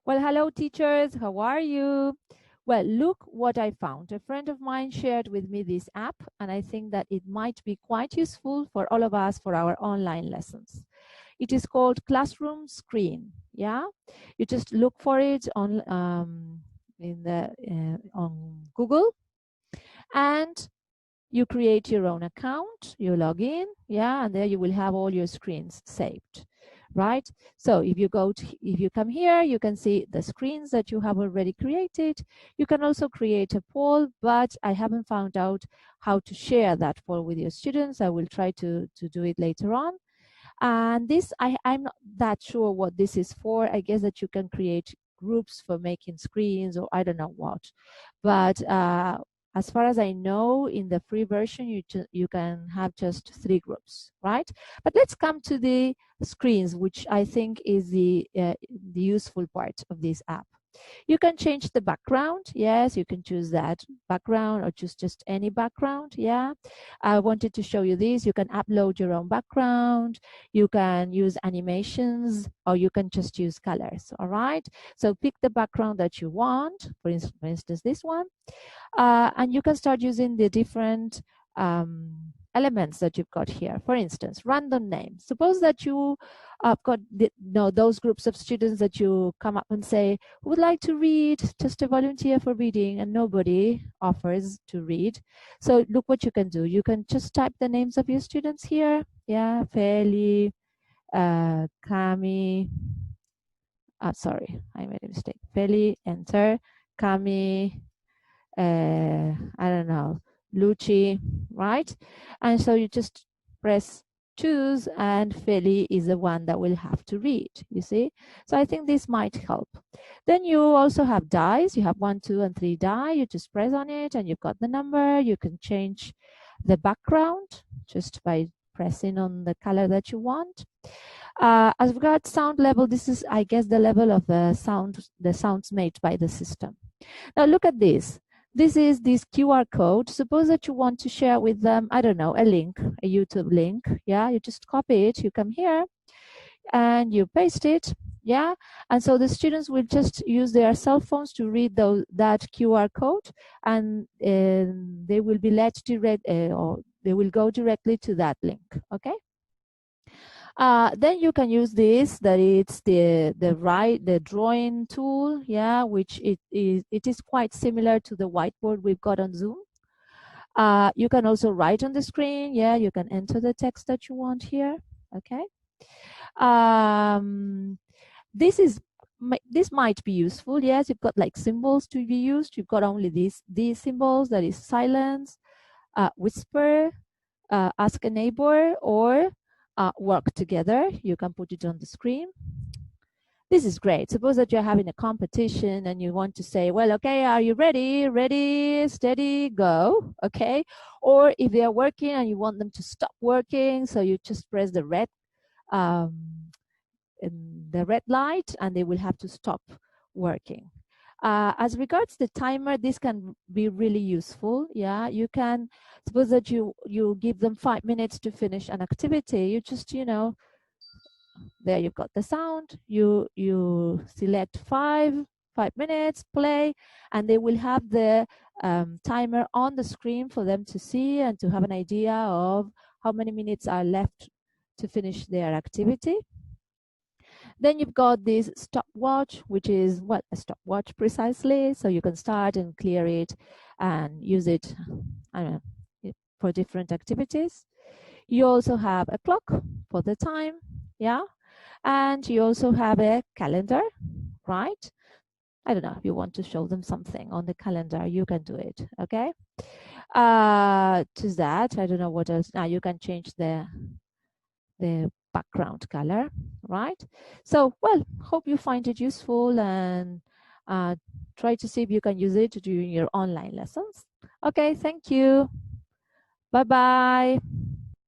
Well, hello teachers, how are you? Well, look what I found. A friend of mine shared with me this app, and I think that it might be quite useful for all of us for our online lessons. It is called Classroomscreen. Yeah, you just look for it on on Google, and you create your own account, you log in, yeah, and there you will have all your screens saved, right? So if you come here, you can see the screens that you have already created. You can also create a poll, but I haven't found out how to share that poll with your students. I will try to do it later on. And this, I'm not that sure what this is for. I guess that you can create groups for making screens, or I don't know what. But as far as I know, in the free version, you can have just 3 groups, right? But let's come to the screens, which I think is the useful part of this app. You can change the background. Yes, you can choose that background or choose just any background. Yeah, I wanted to show you this. You can upload your own background. You can use animations, or you can just use colors. All right. So pick the background that you want. For instance, this one, and you can start using the different elements that you've got here. For instance, random names. Suppose that you have got those groups of students that you come up and say, who would like to read, just a volunteer for reading, and nobody offers to read. So look what you can do. You can just type the names of your students here. Yeah, Feli, Kami, sorry, I made a mistake. Feli, enter, Kami, I don't know, Lucci, right? And so you just press choose, and Feli is the one that will have to read, you see? So I think this might help. Then you also have dice. You have 1, 2, and 3 die. You just press on it and you've got the number. You can change the background just by pressing on the color that you want. As regards sound level, this is, I guess, the level of the sounds made by the system. Now look at this. This is this QR code. Suppose that you want to share with them, I don't know, a link, a YouTube link. Yeah, you just copy it. You come here and you paste it. Yeah, and so the students will just use their cell phones to read that QR code, and they will be led direct, or they will go directly to that link. Okay. Then you can use this, that it's the drawing tool, yeah, which it is quite similar to the whiteboard we've got on Zoom. You can also write on the screen, yeah, you can enter the text that you want here, okay. This might be useful. Yes, you've got like symbols to be used. You've got only these symbols, that is silence, whisper, ask a neighbor, or work together. You can put it on the screen. This is great. Suppose that you're having a competition and you want to say, well, okay, are you ready? Ready, steady, go. Okay. Or if they are working and you want them to stop working, so you just press the red light and they will have to stop working. As regards the timer, this can be really useful. Yeah, you can suppose that you give them 5 minutes to finish an activity. You just, there you've got the sound. You select 5 minutes, play, and they will have the timer on the screen for them to see and to have an idea of how many minutes are left to finish their activity. Then you've got this stopwatch, which is what a stopwatch precisely. So you can start and clear it and use it, I don't know, for different activities. You also have a clock for the time, yeah, and you also have a calendar, right? I don't know if you want to show them something on the calendar, you can do it, okay? To that, I don't know what else. Now you can change the background color, right? So, well, hope you find it useful and try to see if you can use it during your online lessons. Okay, thank you. Bye-bye.